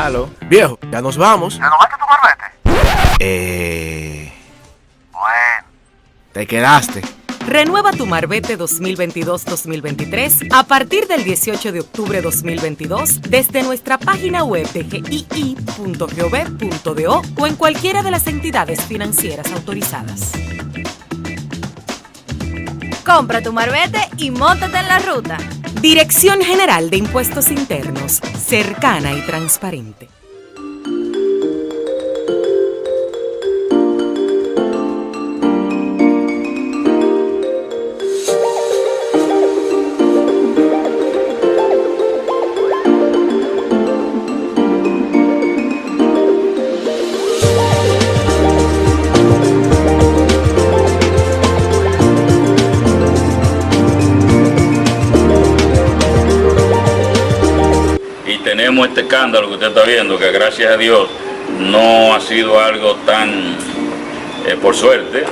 Aló. Viejo, ya nos vamos. ¿Renovaste tu marbete? Bueno. Te quedaste. Renueva tu Marbete 2022-2023 a partir del 18 de octubre 2022 desde nuestra página web de gii.gov.do o en cualquiera de las entidades financieras autorizadas. Compra tu Marbete y móntate en la ruta. Dirección General de Impuestos Internos, cercana y transparente. Tenemos este escándalo que usted está viendo, que gracias a Dios no ha sido algo tan, por suerte,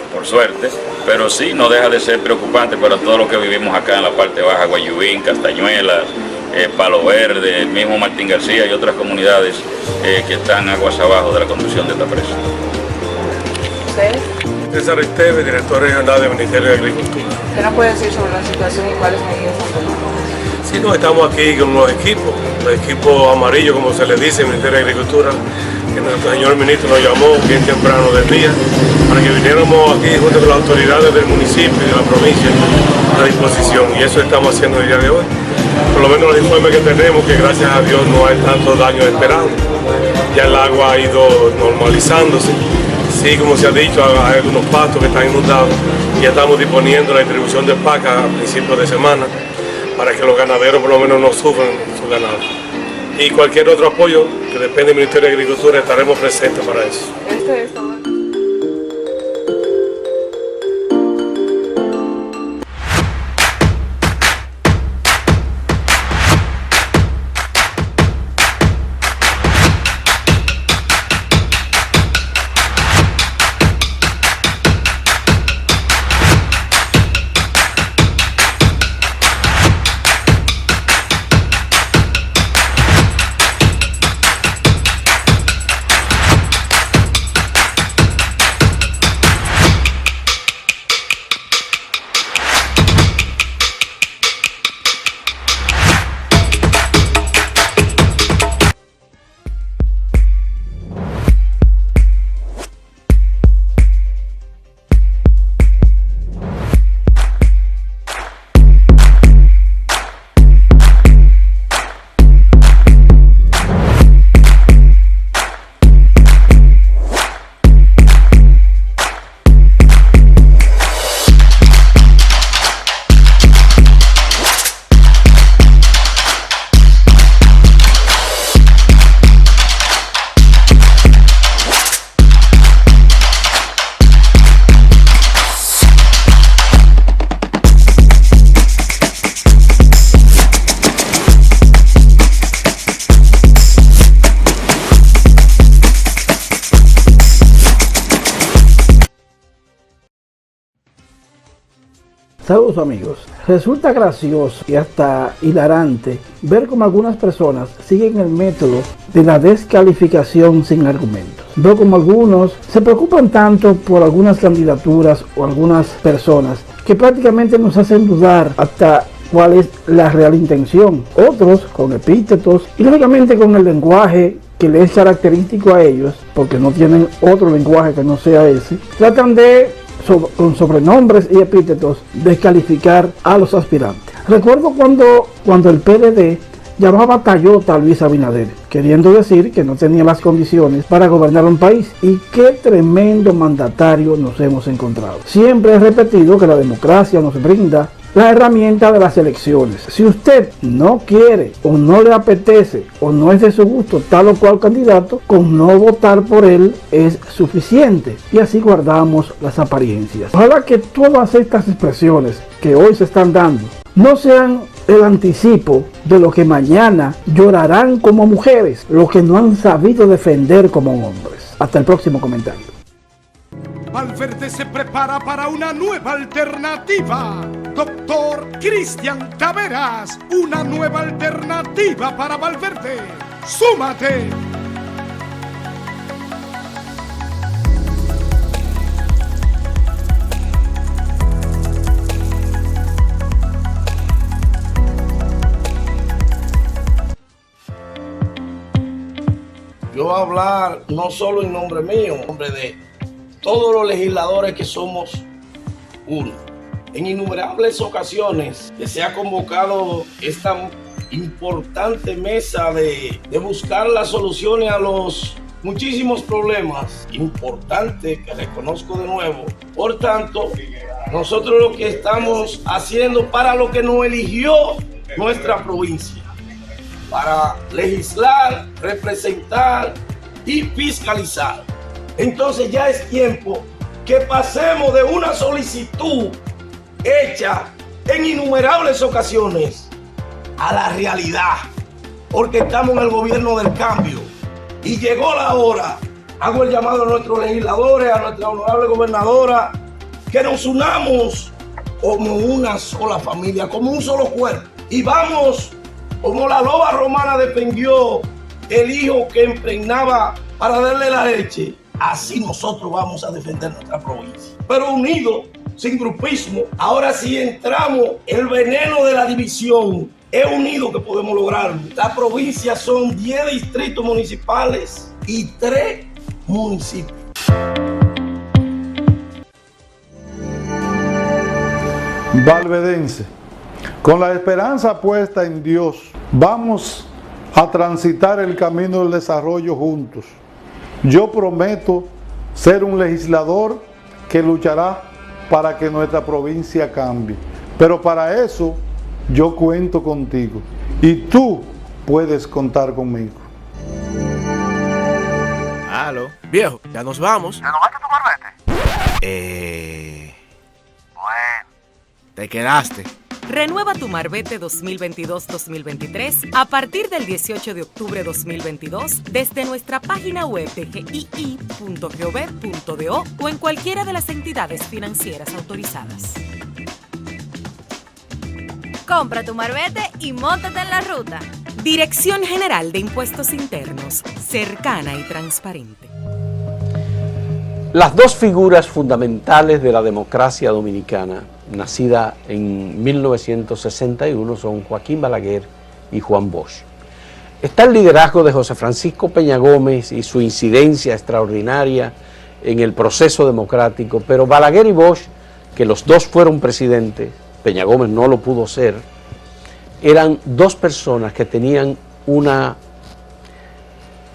pero sí no deja de ser preocupante para todos los que vivimos acá en la parte baja, Guayubín, Castañuelas, Palo Verde, el mismo Martín García y otras comunidades que están aguas abajo de la construcción de esta presa. ¿Usted? César Esteve, director regional del Ministerio de Agricultura. ¿Qué nos puede decir sobre la situación y cuáles medidas han tomado? Sí, no, estamos aquí con los equipos amarillos, como se les dice, el Ministerio de Agricultura, que nuestro señor ministro nos llamó bien temprano del día, para que viniéramos aquí junto con las autoridades del municipio y de la provincia a disposición, y eso estamos haciendo el día de hoy. Por lo menos los informes que tenemos, que gracias a Dios no hay tantos daños esperados, ya el agua ha ido normalizándose. Sí, como se ha dicho, hay algunos pastos que están inundados y ya estamos disponiendo la distribución de pacas a principios de semana, para que los ganaderos por lo menos no sufran su ganado. Y cualquier otro apoyo que depende del Ministerio de Agricultura, estaremos presentes para eso. Saludos amigos, resulta gracioso y hasta hilarante ver cómo algunas personas siguen el método de la descalificación sin argumentos. Veo como algunos se preocupan tanto por algunas candidaturas o algunas personas que prácticamente nos hacen dudar hasta cuál es la real intención. Otros con epítetos y lógicamente con el lenguaje que les es característico a ellos, porque no tienen otro lenguaje que no sea ese, tratan de con sobrenombres y epítetos descalificar a los aspirantes. Recuerdo cuando el PLD llamaba Tayota a Luis Abinader, queriendo decir que no tenía las condiciones para gobernar un país. Y qué tremendo mandatario nos hemos encontrado. Siempre he repetido que la democracia nos brinda la herramienta de las elecciones. Si usted no quiere o no le apetece o no es de su gusto tal o cual candidato, con no votar por él es suficiente, y así guardamos las apariencias. Ojalá que todas estas expresiones que hoy se están dando no sean el anticipo de lo que mañana llorarán como mujeres, los que no han sabido defender como hombres. Hasta el próximo comentario. Valverde se prepara para una nueva alternativa. Doctor Cristian Taveras, una nueva alternativa para Valverde. ¡Súmate! yo voy a hablar no solo en nombre mío, en nombre de todos los legisladores que somos uno. En innumerables ocasiones que se ha convocado esta importante mesa de buscar las soluciones a los muchísimos problemas importantes que reconozco de nuevo. Por tanto, nosotros lo que estamos haciendo para lo que nos eligió nuestra provincia, para legislar, representar y fiscalizar. Entonces ya es tiempo que pasemos de una solicitud hecha en innumerables ocasiones a la realidad, porque estamos en el gobierno del cambio y llegó la hora. Hago el llamado a nuestros legisladores, a nuestra honorable gobernadora, que nos unamos como una sola familia, como un solo cuerpo, y vamos como la loba romana defendió el hijo que impregnaba para darle la leche. Así nosotros vamos a defender nuestra provincia, pero unidos, sin grupismo. Ahora sí entramos el veneno de la división. Es unido que podemos lograrlo. La provincia son 10 distritos municipales y 3 municipios. Valvedense, con la esperanza puesta en Dios, vamos a transitar el camino del desarrollo juntos. Yo prometo ser un legislador que luchará para que nuestra provincia cambie. Pero para eso yo cuento contigo y tú puedes contar conmigo. Aló. Viejo, ya nos vamos. ¿Renovaste tu marbete? Bueno. Te quedaste. Renueva tu Marbete 2022-2023 a partir del 18 de octubre 2022 desde nuestra página web de gii.gov.do o en cualquiera de las entidades financieras autorizadas. Compra tu marbete y móntate en la ruta. Dirección General de Impuestos Internos, cercana y transparente. Las dos figuras fundamentales de la democracia dominicana, nacida en 1961, son Joaquín Balaguer y Juan Bosch. Está el liderazgo de José Francisco Peña Gómez y su incidencia extraordinaria en el proceso democrático, pero Balaguer y Bosch, que los dos fueron presidentes, Peña Gómez no lo pudo ser, eran dos personas que tenían una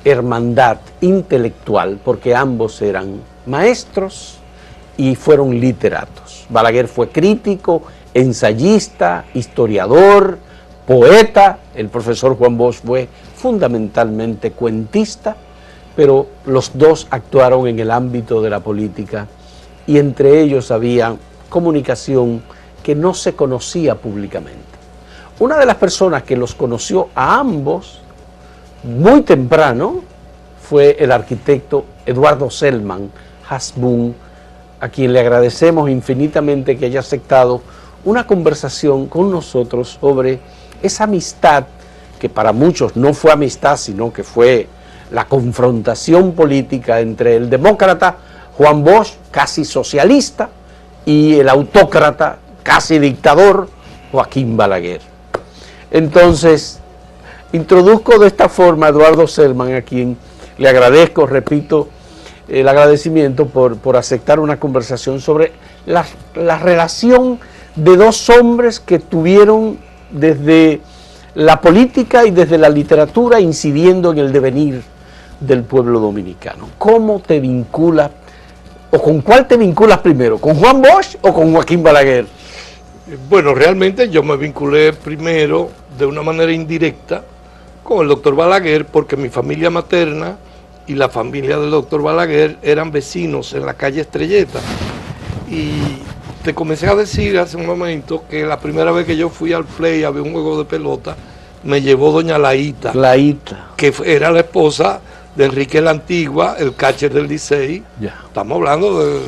hermandad intelectual porque ambos eran maestros y fueron literatos. Balaguer fue crítico, ensayista, historiador, poeta. El profesor Juan Bosch fue fundamentalmente cuentista, pero los dos actuaron en el ámbito de la política y entre ellos había comunicación que no se conocía públicamente. Una de las personas que los conoció a ambos muy temprano fue el arquitecto Eduardo Selman Hasbún, a quien le agradecemos infinitamente que haya aceptado una conversación con nosotros sobre esa amistad que para muchos no fue amistad, sino que fue la confrontación política entre el demócrata Juan Bosch, casi socialista, y el autócrata, casi dictador, Joaquín Balaguer. Entonces, introduzco de esta forma a Eduardo Selman, a quien le agradezco, repito, el agradecimiento por aceptar una conversación sobre la relación de dos hombres que tuvieron desde la política y desde la literatura incidiendo en el devenir del pueblo dominicano. ¿Cómo te vinculas, o con cuál te vinculas primero, con Juan Bosch o con Joaquín Balaguer? Bueno, realmente yo me vinculé primero de una manera indirecta con el doctor Balaguer porque mi familia materna y la familia del doctor Balaguer eran vecinos en la calle Estrelleta. Y te comencé a decir hace un momento que la primera vez que yo fui al play a ver un juego de pelota, me llevó doña Laíta, que era la esposa de Enrique la Antigua, el catcher del Licey. Estamos hablando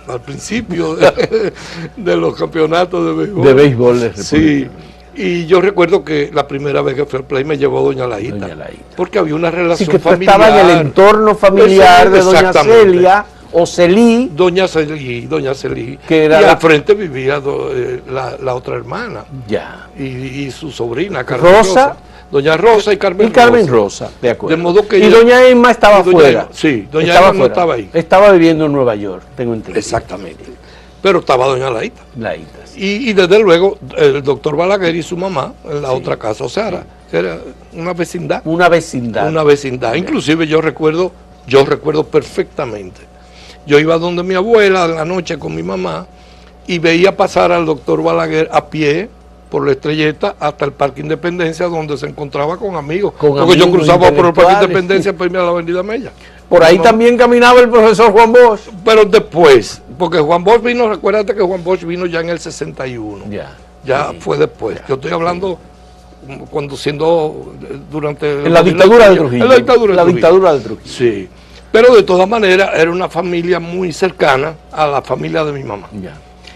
al principio de los campeonatos de béisbol. De béisbol de República. Sí. Y yo recuerdo que la primera vez que fui al play me llevó doña Laíta, porque había una relación familiar. Estaba en el entorno familiar de doña Celia, Celí. Doña Celí. Que era y al frente vivía la otra hermana. Ya. Y su sobrina, Rosa. Rosa. Doña Rosa y Carmen Rosa, de acuerdo. De modo que y doña Emma estaba afuera. Sí, doña Emma no estaba ahí. Estaba viviendo en Nueva York, tengo entendido. Exactamente. Pero estaba doña Laíta. Laíta, sí. Y desde luego el doctor Balaguer y su mamá en la otra casa. O sea, era una vecindad. Una vecindad. Una vecindad. Inclusive yo recuerdo perfectamente. Yo iba donde mi abuela en la noche con mi mamá y veía pasar al doctor Balaguer a pie por la Estrelleta hasta el Parque Independencia, donde se encontraba con amigos. Porque yo cruzaba por el Parque Independencia para irme a la Avenida Mella. Por ahí también caminaba el profesor Juan Bosch. Pero después, porque Juan Bosch vino, recuérdate que Juan Bosch vino ya en el 61. Ya fue después. Yo estoy hablando cuando durante... En la dictadura de Trujillo. En la dictadura de Trujillo. Sí. Pero de todas maneras era una familia muy cercana a la familia de mi mamá.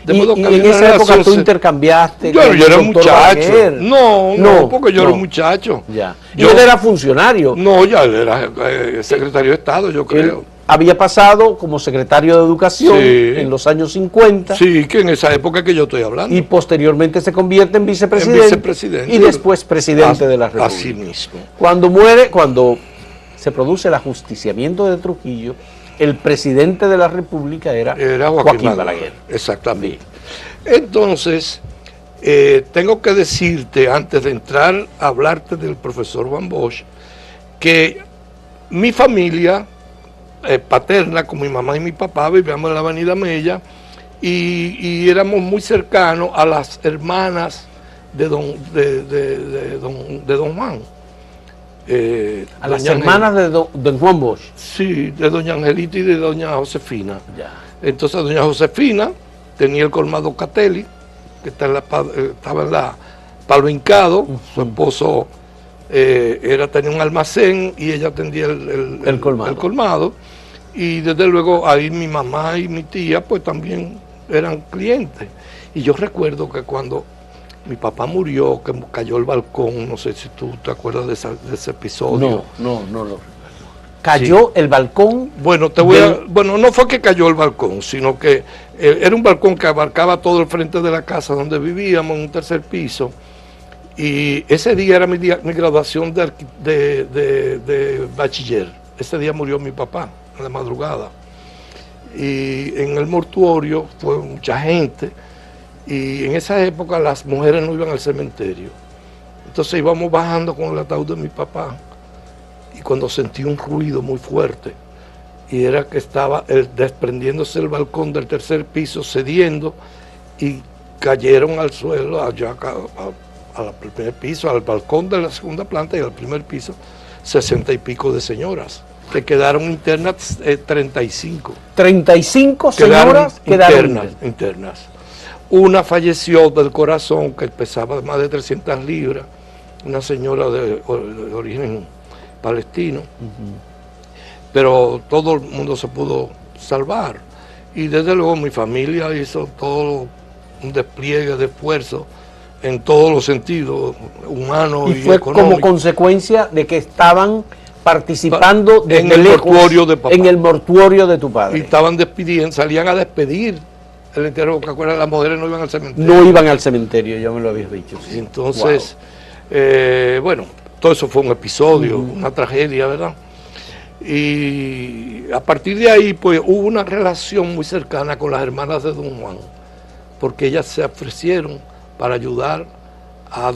De modo que en esa época tú intercambiaste. Yo era muchacho. Balaguer. No, porque yo era muchacho. ¿Y él era funcionario? No, ya él era secretario de Estado, yo creo. Él había pasado como secretario de Educación en los años 50. Sí, que en esa época que yo estoy hablando. Y posteriormente se convierte en vicepresidente. Y después presidente de la República. Así mismo. Cuando se produce el ajusticiamiento de Trujillo, el presidente de la República era Joaquín Balaguer. Exactamente. Entonces, tengo que decirte, antes de entrar a hablarte del profesor Juan Bosch, que mi familia paterna, con mi mamá y mi papá, vivíamos en la Avenida Mella y éramos muy cercanos a las hermanas de don Juan. A las hermanas de don Juan Bosch. Sí, de doña Angelita y de doña Josefina. Entonces doña Josefina tenía el colmado Catelli, que estaba en la Palo Hincado. Su esposo tenía un almacén y ella atendía el colmado. Y desde luego ahí mi mamá y mi tía pues también eran clientes. Y yo recuerdo que cuando mi papá murió, que cayó el balcón, no sé si tú te acuerdas de ese episodio. No lo recuerdo. ¿Cayó el balcón? Bueno, no fue que cayó el balcón, sino que era un balcón que abarcaba todo el frente de la casa donde vivíamos, en un tercer piso. Y ese día era mi graduación de bachiller. Ese día murió mi papá, en la madrugada. Y en el mortuorio fue mucha gente. Y en esa época las mujeres no iban al cementerio. Entonces íbamos bajando con el ataúd de mi papá. Y cuando sentí un ruido muy fuerte, y era que estaba desprendiéndose el balcón del tercer piso, cediendo, y cayeron al suelo, allá al primer piso, al balcón de la segunda planta y al primer piso, 60 y pico de señoras, que quedaron internas 35. 35 señoras quedaron internas. Una falleció del corazón, que pesaba más de 300 libras, una señora de origen palestino, pero todo el mundo se pudo salvar. Y desde luego mi familia hizo todo un despliegue de esfuerzo en todos los sentidos, humanos y fue económicos. Como consecuencia de que estaban participando en el mortuorio de papá. En el mortuorio de tu padre. Y estaban despidiendo, salían a despedir el entierro, que acuerdas, las mujeres no iban al cementerio. No iban al cementerio, ya me lo habías dicho. Sí. Entonces, bueno, todo eso fue un episodio, una tragedia, ¿verdad? Y a partir de ahí, pues, hubo una relación muy cercana con las hermanas de don Juan, porque ellas se ofrecieron para ayudar a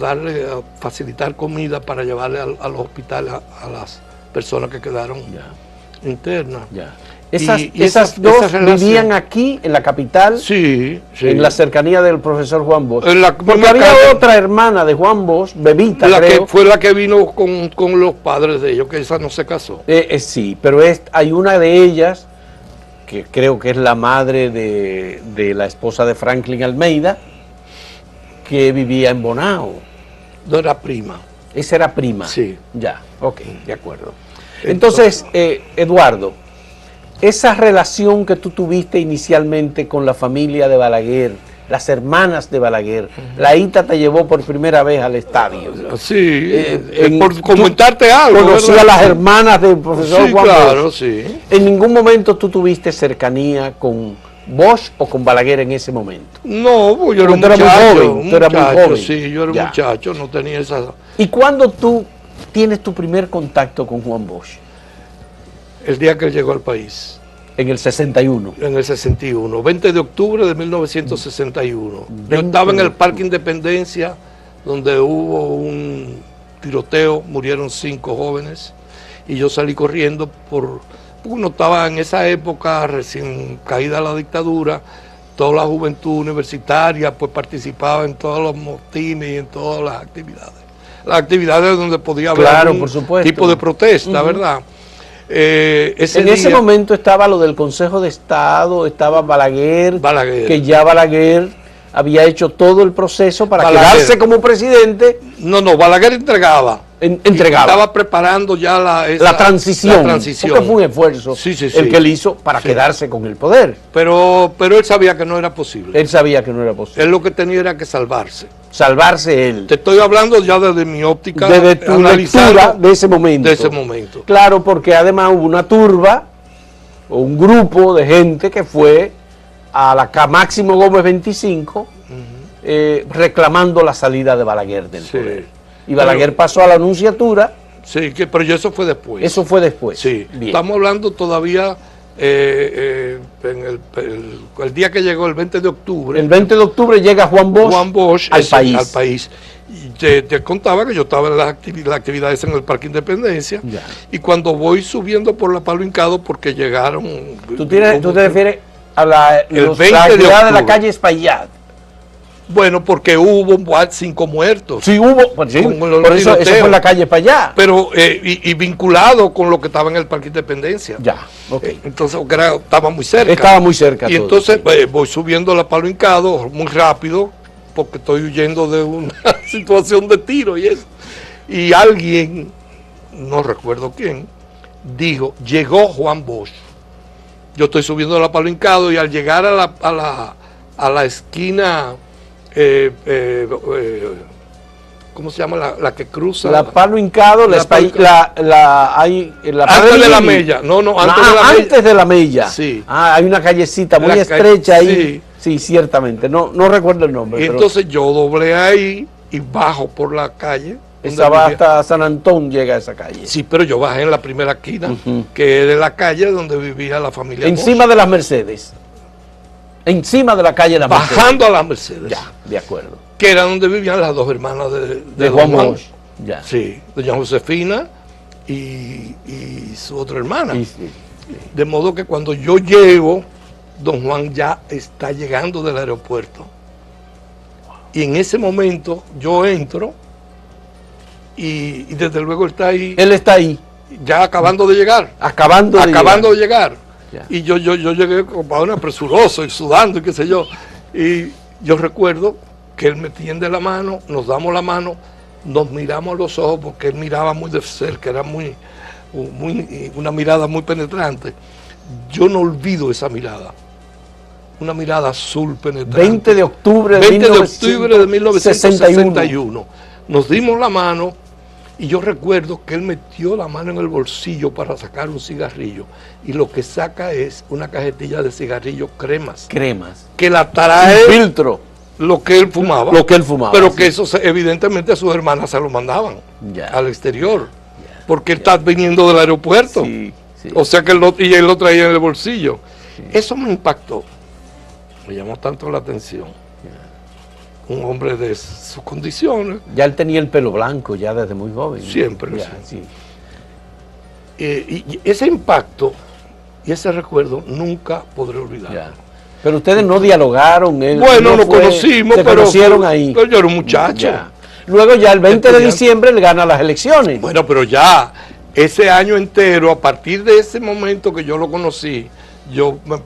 facilitar comida para llevarle a los hospitales a las personas que quedaron internas. Esas dos vivían aquí, en la capital, en la cercanía del profesor Juan Bosch. Porque había otra hermana de Juan Bosch, Bebita, creo. Que fue la que vino con los padres de ellos, que esa no se casó. Sí, pero hay una de ellas, que creo que es la madre de la esposa de Franklin Almeida, que vivía en Bonao. No era prima. Esa era prima. Sí. Ya, ok, de acuerdo. Entonces, Eduardo, esa relación que tú tuviste inicialmente con la familia de Balaguer las hermanas de Balaguer. La ITA te llevó por primera vez al estadio. Sí, por comentarte algo. Conocí a las hermanas del profesor sí, Juan claro, Bosch. sí. ¿En ningún momento tú tuviste cercanía con Bosch o con Balaguer en ese momento? No, pues yo era un Tú eras muy muchacho. joven, tú eras muy joven. Sí, yo era un muchacho, no tenía esa... ¿Y cuándo tú tienes tu primer contacto con Juan Bosch? El día que él llegó al país. En el 61. En el 61, 20 de octubre de 1961. Yo estaba en el Parque Independencia, donde hubo un tiroteo, murieron 5 jóvenes, y yo salí corriendo porque uno estaba en esa época, recién caída la dictadura, toda la juventud universitaria pues participaba en todos los motines y en todas las actividades donde podía haber algún tipo de protesta, ¿verdad? En ese momento estaba lo del Consejo de Estado, estaba Balaguer, que ya Balaguer había hecho todo el proceso para quedarse como presidente. No, Balaguer entregaba. Estaba preparando ya la transición. Porque fue un esfuerzo el que él hizo para quedarse con el poder. Pero él sabía que no era posible. Él sabía que no era posible. Él lo que tenía era que salvarse. Salvarse él. Te estoy hablando ya desde mi óptica. Desde tu lectura de ese momento. De ese momento. Claro, porque además hubo una turba o un grupo de gente que fue a la Máximo Gómez 25 reclamando la salida de Balaguer del poder. Y Balaguer pasó a la nunciatura. Sí, pero eso fue después. Eso fue después. Sí. Bien. Estamos hablando todavía en el día que llegó, el 20 de octubre. El 20 de octubre llega Juan Bosch al país. Y te contaba que yo estaba en las actividades en el Parque Independencia. Ya. Y cuando voy subiendo por la Palo Hincado, porque llegaron... ¿Tú te refieres a la actividad de la calle Espaillat? Bueno, porque hubo 5 muertos. Sí, hubo. Pues sí, por eso fue en la calle para allá. Pero, y vinculado con lo que estaba en el Parque Independencia. Ya, ok. Entonces, estaba muy cerca. Estaba muy cerca. Y todo, entonces voy subiendo la Palo Hincado muy rápido, porque estoy huyendo de una situación de tiro y eso. Y alguien, no recuerdo quién, dijo, llegó Juan Bosch. Yo estoy subiendo la Palo Hincado y al llegar a la esquina... ¿cómo se llama? La que cruza la Palo Hincado, antes de la Mella. Antes de la Mella. Sí. Hay una callecita muy estrecha ahí. Sí, ciertamente. No recuerdo el nombre. Y entonces yo doblé ahí y bajo por la calle. Esa va hasta San Antón, llega a esa calle. Sí, pero yo bajé en la primera esquina, que es de la calle donde vivía la familia Encima de las Mercedes. Encima de la calle de la Mercedes. Bajando a las Mercedes. Ya, de acuerdo. Que era donde vivían las 2 hermanas de Juan Bosch. Ya. Sí, doña Josefina y su otra hermana. Sí. De modo que cuando yo llego, don Juan ya está llegando del aeropuerto. Y en ese momento yo entro y desde luego está ahí. Él está ahí. Ya acabando de llegar. Acabando de llegar. Ya. Y yo llegué como presuroso y sudando y qué sé yo. Y yo recuerdo que él me tiende la mano, nos damos la mano, nos miramos a los ojos porque él miraba muy de cerca, era una mirada muy penetrante. Yo no olvido esa mirada. Una mirada azul penetrante. 20 de octubre de 1961. Nos dimos la mano. Y yo recuerdo que él metió la mano en el bolsillo para sacar un cigarrillo. Y lo que saca es una cajetilla de cigarrillos cremas. Que la trae... filtro. Lo que él fumaba. Pero que eso evidentemente a sus hermanas se lo mandaban al exterior. Porque él está viniendo del aeropuerto. Sí. O sea que él lo traía en el bolsillo. Sí. Eso me impactó. Me llamó tanto la atención. Un hombre de sus condiciones. Ya él tenía el pelo blanco ya desde muy joven. Siempre. Sí. Y ese impacto y ese recuerdo nunca podré olvidar. Pero ustedes no dialogaron. Bueno, nos conocimos, pero conocieron ahí. Pero yo era un muchacho. Luego ya el 20 de diciembre él gana las elecciones. Bueno, pero ya ese año entero, a partir de ese momento que yo lo conocí, yo me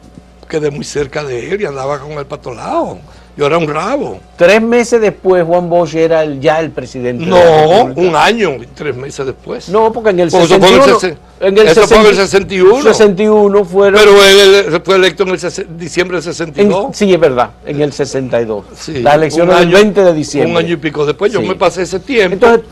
quedé muy cerca de él y andaba con él para todos lados. Yo era un rabo. 3 meses después Juan Bosch era ya el presidente. No, un año, 3 meses después. No, porque en el 61... En el Eso fue en el 61. 61 fueron. Pero él fue electo en el diciembre del 62. Sí, es verdad, en el 62. Sí, Las elecciones del 20 de diciembre. Un año y pico después, yo Sí. me pasé ese tiempo. Entonces,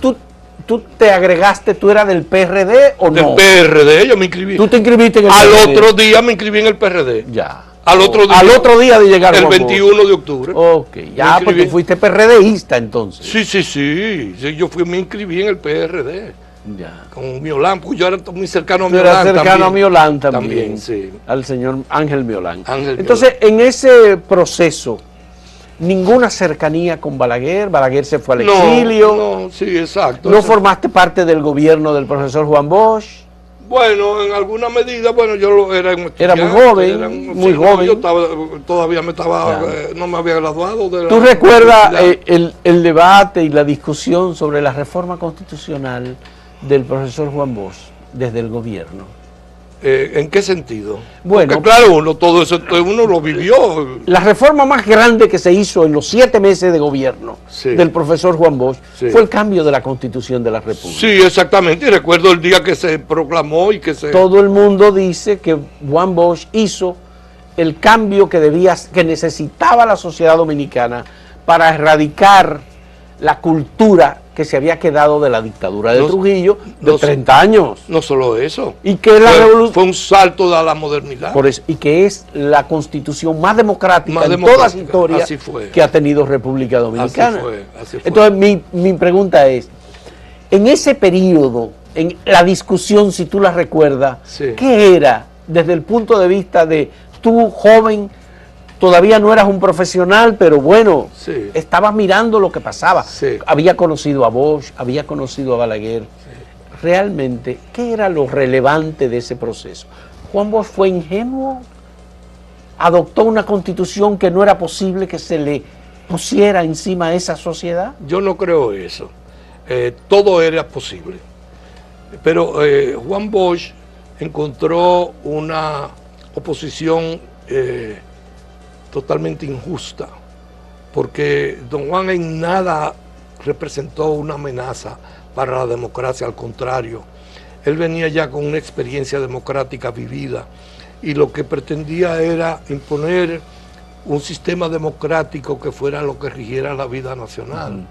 ¿tú te agregaste, tú eras del PRD o no? Del PRD, yo me inscribí. ¿Tú te inscribiste en el Al PRD? otro día me inscribí en el PRD. Ya. Al otro día de llegar el Juan Bosch. 21 de octubre. Ok, ya, Me pues inscribí. tú fuiste PRDista entonces. Sí, yo me inscribí en el PRD. Ya. Con Miolán, porque yo era muy cercano a Tú eras Miolán. cercano también. a Miolán también. También, sí. Al señor Ángel Miolán. Ángel Entonces, en ese proceso, ninguna cercanía con Balaguer. Balaguer se fue al exilio. No, sí, exacto. ¿No Eso- formaste parte del gobierno del profesor Juan Bosch? Bueno, en alguna medida, bueno, Era era un muy estudiante, joven, muy joven. Yo todavía Ya. no me había graduado de la ¿Tú recuerdas universidad. el debate y la discusión sobre la reforma constitucional del profesor Juan Bosch desde el gobierno? ¿En qué sentido? Bueno, porque claro, todo eso uno lo vivió. La reforma más grande que se hizo en los 7 meses de gobierno del profesor Juan Bosch fue el cambio de la Constitución de la República. Sí, exactamente. Y recuerdo el día que se proclamó y que se... Todo el mundo dice que Juan Bosch hizo el cambio que necesitaba la sociedad dominicana para erradicar la cultura que se había quedado de la dictadura de Trujillo de 30 años. No solo eso. Y que la revolución fue un salto a la modernidad. Por eso, y que es la constitución más democrática Más en democrática, toda la historia así fue. que ha tenido República Dominicana. Así fue. Entonces, mi pregunta es, en ese periodo, en la discusión, si tú la recuerdas, Sí. ¿qué era desde el punto de vista de tú, joven, todavía no eras un profesional, pero bueno, Sí. estabas mirando lo que pasaba? Sí. Había conocido a Bosch, había conocido a Balaguer. Realmente, ¿qué era lo relevante de ese proceso? ¿Juan Bosch fue ingenuo? ¿Adoptó una constitución que no era posible que se le pusiera encima a esa sociedad? Yo no creo eso. Todo era posible. Pero Juan Bosch encontró una oposición totalmente injusta, porque don Juan en nada representó una amenaza para la democracia, al contrario. Él venía ya con una experiencia democrática vivida y lo que pretendía era imponer un sistema democrático que fuera lo que rigiera la vida nacional.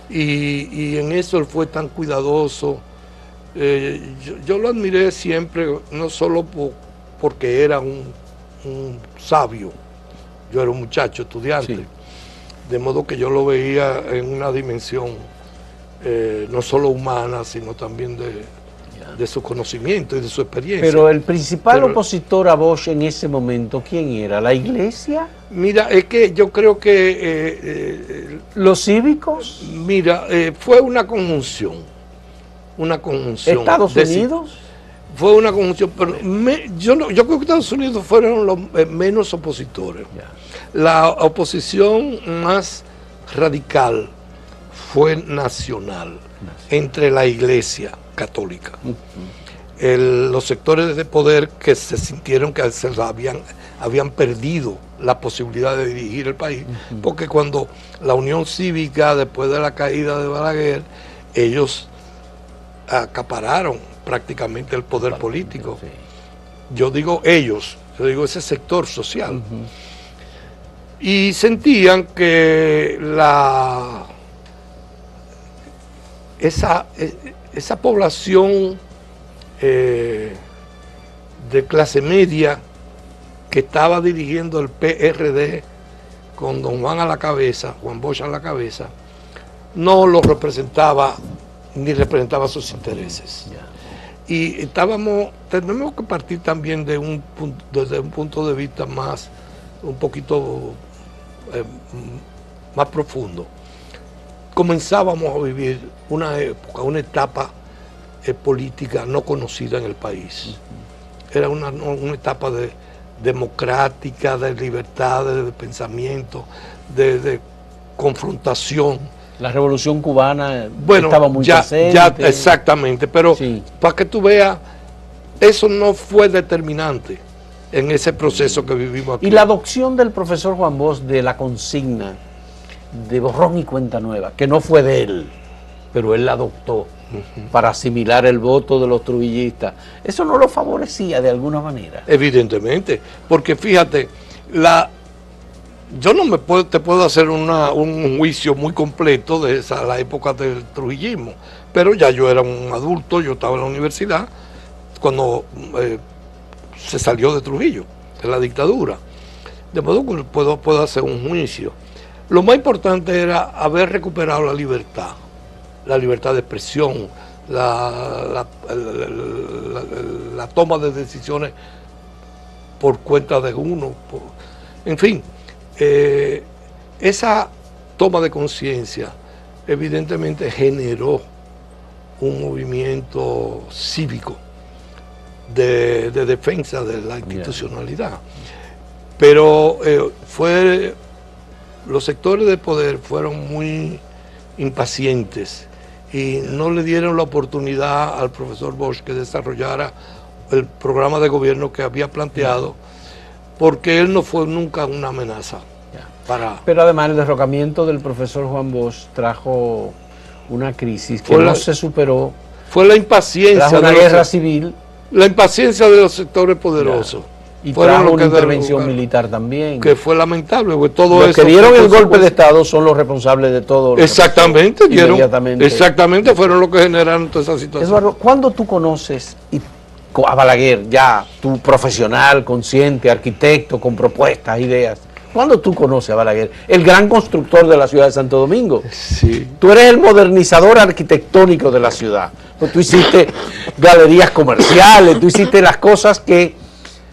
Y en eso él fue tan cuidadoso. Yo lo admiré siempre, no solo porque era un sabio, yo era un muchacho estudiante, de modo que yo lo veía en una dimensión no solo humana, sino también de su conocimiento y de su experiencia. Pero el principal Pero- opositor a Bosch en ese momento, ¿quién era? ¿La iglesia? Mira, es que yo creo que... ¿Los cívicos? Mira, fue una conjunción. Una conjunción. ¿Estados Unidos? Fue una conjunción, pero yo creo que Estados Unidos fueron los menos opositores. La oposición más radical fue nacional, entre la Iglesia católica. Los sectores de poder que se sintieron que habían perdido la posibilidad de dirigir el país, porque cuando la Unión Cívica, después de la caída de Balaguer, ellos acapararon prácticamente el poder político. Yo digo ellos, yo digo ese sector social. Y sentían que esa población de clase media que estaba dirigiendo el PRD con don Juan a la cabeza, Juan Bosch a la cabeza, no lo representaba ni representaba sus intereses. Y tenemos que partir también desde un punto de vista un poquito más profundo. Comenzábamos a vivir una época, una etapa política no conocida en el país. Era una etapa democrática, de libertad, de pensamiento, de confrontación. La Revolución Cubana Bueno, estaba muy ya presente. exactamente, pero para que tú veas, eso no fue determinante en ese proceso que vivimos aquí. Y la adopción del profesor Juan Bosch de la consigna de borrón y cuenta nueva, que no fue de él, pero él la adoptó para asimilar el voto de los trujillistas. Eso no lo favorecía de alguna manera. Evidentemente, porque fíjate, yo no te puedo hacer un juicio muy completo de la época del trujillismo, pero ya yo era un adulto, yo estaba en la universidad cuando se salió de Trujillo, de la dictadura. De modo que puedo hacer un juicio. Lo más importante era haber recuperado la libertad de expresión, la toma de decisiones por cuenta de uno, en fin, esa toma de conciencia evidentemente generó un movimiento cívico de defensa de la institucionalidad. Pero los sectores de poder fueron muy impacientes y no le dieron la oportunidad al profesor Bosch que desarrollara el programa de gobierno que había planteado, porque él no fue nunca una amenaza. Pero además el derrocamiento del profesor Juan Bosch trajo una crisis que no se superó. Fue la impaciencia de una guerra civil. La impaciencia de los sectores poderosos. Y trajo una intervención militar también. Que fue lamentable, porque todo los eso... que dieron el golpe de Estado son los responsables de todo. Exactamente, exactamente fueron los que generaron toda esa situación. Eduardo, ¿cuándo tú conoces a Balaguer, ya tú profesional, consciente, arquitecto, con propuestas, ideas? ¿Cuándo tú conoces a Balaguer? El gran constructor de la ciudad de Santo Domingo. Sí. Tú eres el modernizador arquitectónico de la ciudad. Pues tú hiciste galerías comerciales, tú hiciste las cosas que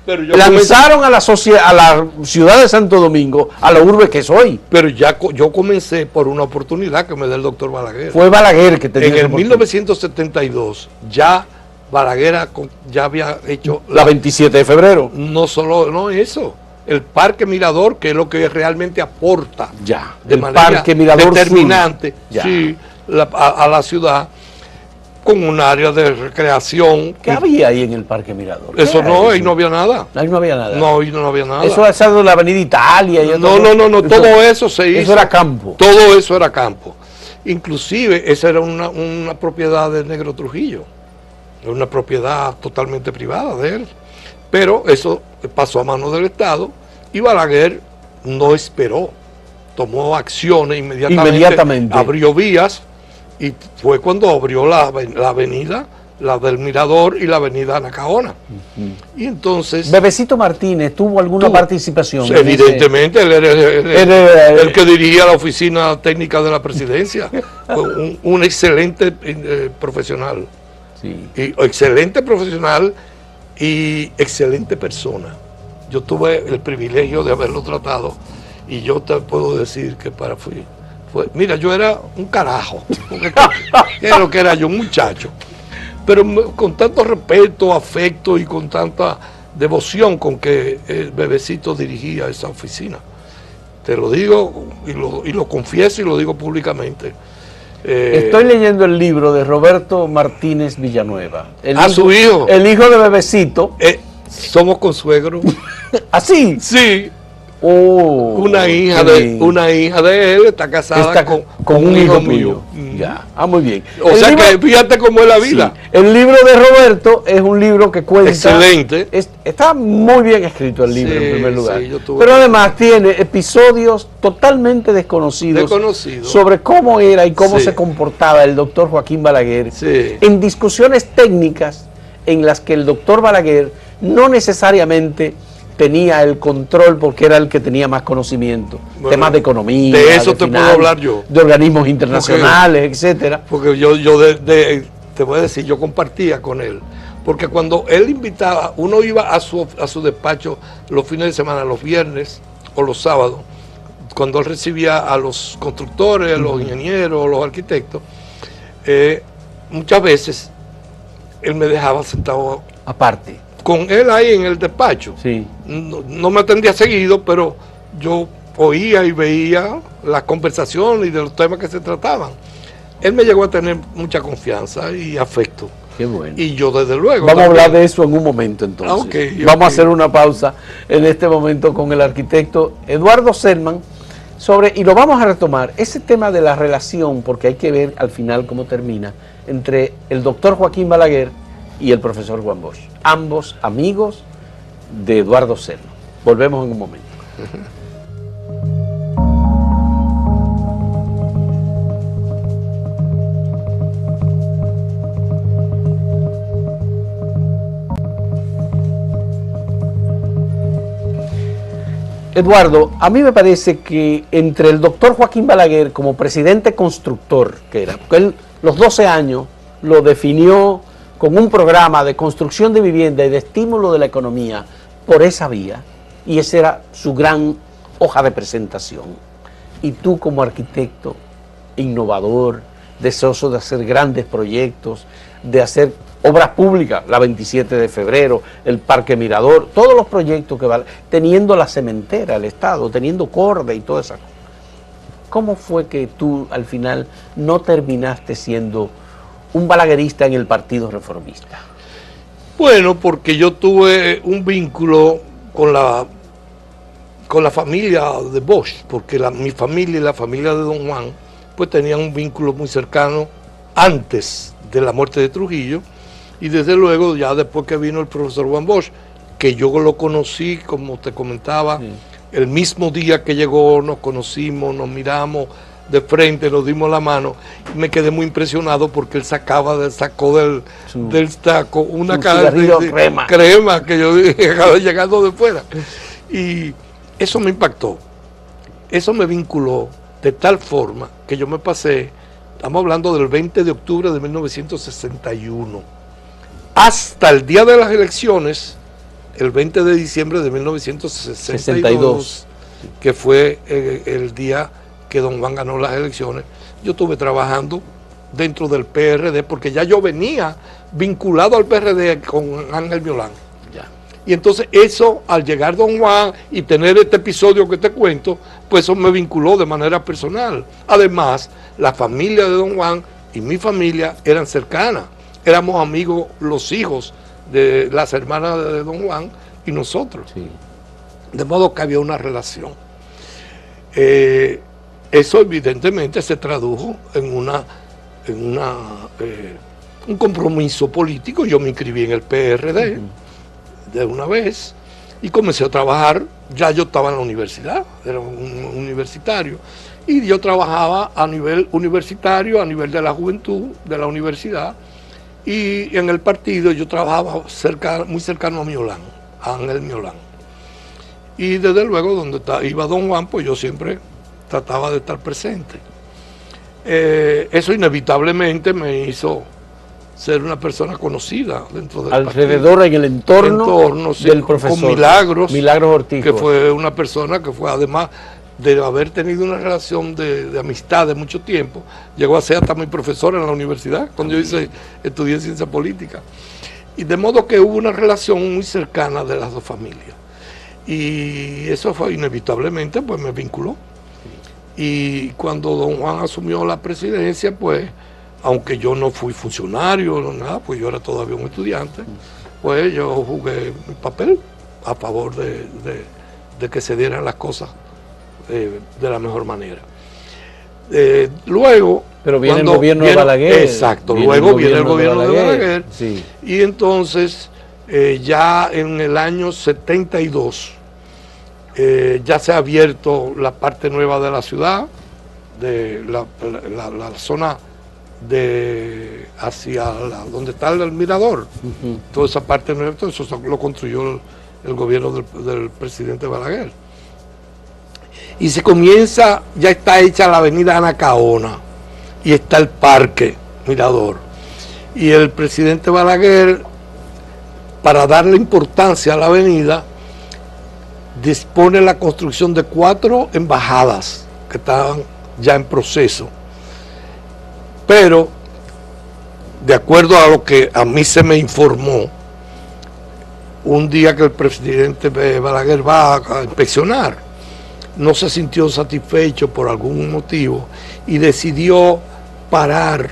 lanzaron a la ciudad de Santo Domingo a la urbe que es hoy. Pero yo comencé por una oportunidad que me dio el doctor Balaguer. Fue Balaguer que te dio. En el 1972 ya Balaguer ya había hecho... La 27 de febrero. No eso. El Parque Mirador, que es lo que realmente aporta de manera Parque Mirador determinante a la ciudad, con un área de recreación. ¿Qué había ahí en el Parque Mirador? Eso no, ahí no había nada. Ahí no había nada. No, ahí no había nada. Eso ha sido la Avenida Italia. No, todo eso se hizo. Eso era campo. Todo eso era campo. Inclusive, esa era una propiedad del Negro Trujillo. Una propiedad totalmente privada de él. Pero eso pasó a manos del Estado y Balaguer no esperó. Tomó acciones inmediatamente. Abrió vías. Y fue cuando abrió la avenida, la del Mirador y la avenida Anacaona. Y entonces... Bebecito Martínez tuvo alguna participación. Evidentemente, él era el que dirigía la oficina técnica de la presidencia. un excelente profesional. Sí. Excelente profesional y excelente persona. Yo tuve el privilegio de haberlo tratado y yo te puedo decir que mira, yo era un carajo, era lo que era yo, un muchacho, pero con tanto respeto, afecto y con tanta devoción con que el Bebecito dirigía esa oficina. Te lo digo y lo confieso y lo digo públicamente. Estoy leyendo el libro de Roberto Martínez Villanueva. Su hijo. El hijo de Bebecito. Somos consuegros. ¿Así? Sí. Una hija de él está casada con un hijo mío. Ya, muy bien. O sea que fíjate cómo es la vida. Sí. El libro de Roberto es un libro que cuenta... Excelente. Está muy bien escrito el libro, en primer lugar. Pero además tiene episodios totalmente desconocidos sobre cómo era y cómo se comportaba el doctor Joaquín Balaguer en discusiones técnicas en las que el doctor Balaguer no necesariamente tenía el control porque era el que tenía más conocimiento, temas de economía, de eso te puedo hablar yo, de organismos internacionales, etcétera. Porque yo te voy a decir, yo compartía con él, porque cuando él invitaba, uno iba a su despacho los fines de semana, los viernes o los sábados, cuando él recibía a los constructores, a los ingenieros, a los arquitectos, muchas veces él me dejaba sentado aparte con él ahí en el despacho. Sí. No me atendía seguido, pero yo oía y veía las conversaciones y de los temas que se trataban. Él me llegó a tener mucha confianza y afecto. Qué bueno. Y yo desde luego. Vamos a hablar de eso en un momento entonces. Vamos a hacer una pausa en este momento con el arquitecto Eduardo Selman, y lo vamos a retomar, ese tema de la relación, porque hay que ver al final cómo termina, entre el doctor Joaquín Balaguer y el profesor Juan Bosch, ambos amigos de Eduardo Serna. Volvemos en un momento. Eduardo, a mí me parece que entre el doctor Joaquín Balaguer como presidente constructor, que era, porque él los 12 años lo definió con un programa de construcción de vivienda y de estímulo de la economía por esa vía, y esa era su gran hoja de presentación. Y tú como arquitecto, innovador, deseoso de hacer grandes proyectos, de hacer obras públicas, la 27 de febrero, el Parque Mirador, todos los proyectos que van, teniendo la cementera, el Estado, teniendo Corda y todas esas cosas. ¿Cómo fue que tú al final no terminaste siendo un balaguerista en el Partido Reformista? Bueno, porque yo tuve un vínculo con la familia de Bosch, porque mi familia y la familia de Don Juan pues tenían un vínculo muy cercano antes de la muerte de Trujillo, y desde luego ya después que vino el profesor Juan Bosch, que yo lo conocí, como te comentaba, el mismo día que llegó, nos conocimos, nos miramos de frente, nos dimos la mano, y me quedé muy impresionado porque él sacó del taco una caja de crema que yo dije, llegando de fuera. Y eso me impactó, eso me vinculó de tal forma que yo me pasé, estamos hablando del 20 de octubre de 1961, hasta el día de las elecciones, el 20 de diciembre de 1962, que fue el día que Don Juan ganó las elecciones. Yo estuve trabajando dentro del PRD, porque ya yo venía vinculado al PRD con Ángel Miolán. Y entonces eso, al llegar Don Juan y tener este episodio que te cuento, pues eso me vinculó de manera personal. Además, la familia de Don Juan y mi familia eran cercanas. Éramos amigos los hijos de las hermanas de Don Juan y nosotros. Sí. De modo que había una relación. Eso evidentemente se tradujo en un compromiso político. Yo me inscribí en el PRD de una vez y comencé a trabajar. Ya yo estaba en la universidad, era un universitario, y yo trabajaba a nivel universitario, a nivel de la juventud de la universidad, y en el partido yo trabajaba muy cercano a Miolán, a Ángel Miolán. Y desde luego donde iba Don Juan, pues yo siempre trataba de estar presente. Eso inevitablemente me hizo ser una persona conocida dentro del alrededor partido. En el entorno sí, del profesor con Milagros Ortiz, que fue una persona que fue, además de haber tenido una relación de amistad de mucho tiempo, llegó a ser hasta mi profesor en la universidad cuando yo estudié ciencia política, y de modo que hubo una relación muy cercana de las dos familias, y eso fue inevitablemente, pues me vinculó. Y cuando Don Juan asumió la presidencia, pues aunque yo no fui funcionario no nada, pues yo era todavía un estudiante, pues yo jugué mi papel a favor de que se dieran las cosas de la mejor manera. Luego, pero viene el gobierno de Balaguer. Exacto, luego viene el gobierno de Balaguer. Sí. Y entonces, ya en el año 72, ya se ha abierto la parte nueva de la ciudad, de la zona hacia donde está el mirador. Toda esa parte nueva, eso lo construyó el gobierno del presidente Balaguer. Y se comienza, ya está hecha la avenida Anacaona y está el parque Mirador. Y el presidente Balaguer, para darle importancia a la avenida, dispone la construcción de 4 embajadas que estaban ya en proceso. Pero, de acuerdo a lo que a mí se me informó, un día que el presidente Balaguer va a inspeccionar, no se sintió satisfecho por algún motivo y decidió parar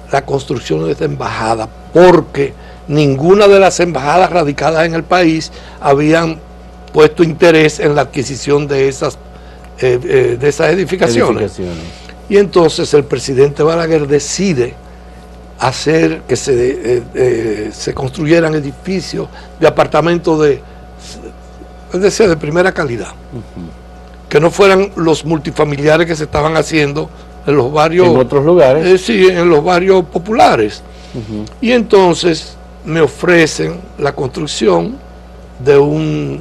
la construcción de esta embajada, porque ninguna de las embajadas radicadas en el país habían puesto interés en la adquisición de esas de esas edificaciones. Y entonces el presidente Balaguer decide hacer que se construyeran edificios de apartamentos es decir, de primera calidad. Que no fueran los multifamiliares que se estaban haciendo en los barrios. En otros lugares. Sí, en los barrios populares. Y entonces me ofrecen la construcción de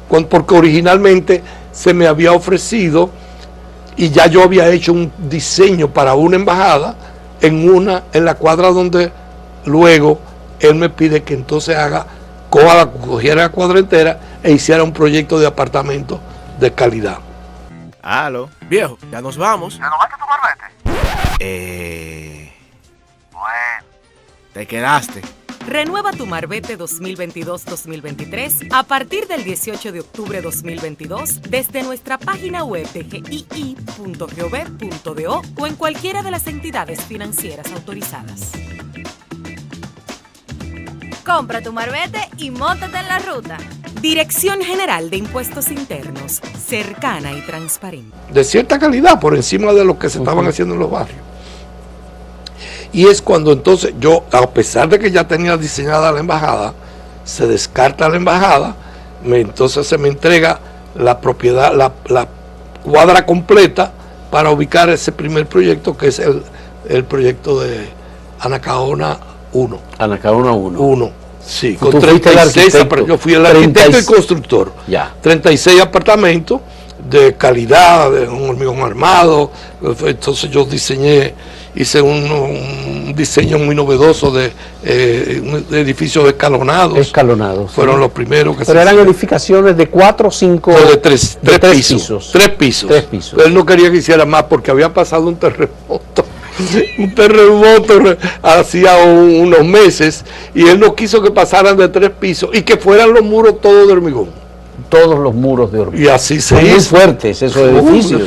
porque originalmente se me había ofrecido y ya yo había hecho un diseño para una embajada en la cuadra donde luego él me pide que entonces cogiera la cuadra entera e hiciera un proyecto de apartamento de calidad. Aló. Viejo, ya nos vamos. ¿Renovaste tu marbete? Bueno. Te quedaste. Renueva tu Marbete 2022-2023 a partir del 18 de octubre 2022 desde nuestra página web de gii.gov.do o en cualquiera de las entidades financieras autorizadas. Compra tu Marbete y móntate en la ruta. Dirección General de Impuestos Internos, cercana y transparente. De cierta calidad, por encima de lo que se estaban haciendo en los barrios. Y es cuando entonces yo, a pesar de que ya tenía diseñada la embajada, se descarta la embajada, entonces se me entrega la propiedad, la cuadra completa para ubicar ese primer proyecto, que es el proyecto de Anacaona 1. Anacaona 1. Sí, con 36, yo fui el arquitecto y constructor. Ya. 36 apartamentos de calidad, de un hormigón armado. Entonces yo hice un diseño muy novedoso de edificios escalonados. Escalonados. Fueron los primeros que Pero eran edificaciones de 4 o 5. No, de tres pisos. 3 pisos. 3 pisos. Él no quería que hiciera más porque había pasado un terremoto. Un terremoto hacía unos meses y él no quiso que pasaran de 3 pisos y que fueran los muros todos de hormigón. Todos los muros de hormigón. Y así se hizo. Son muy fuertes esos edificios.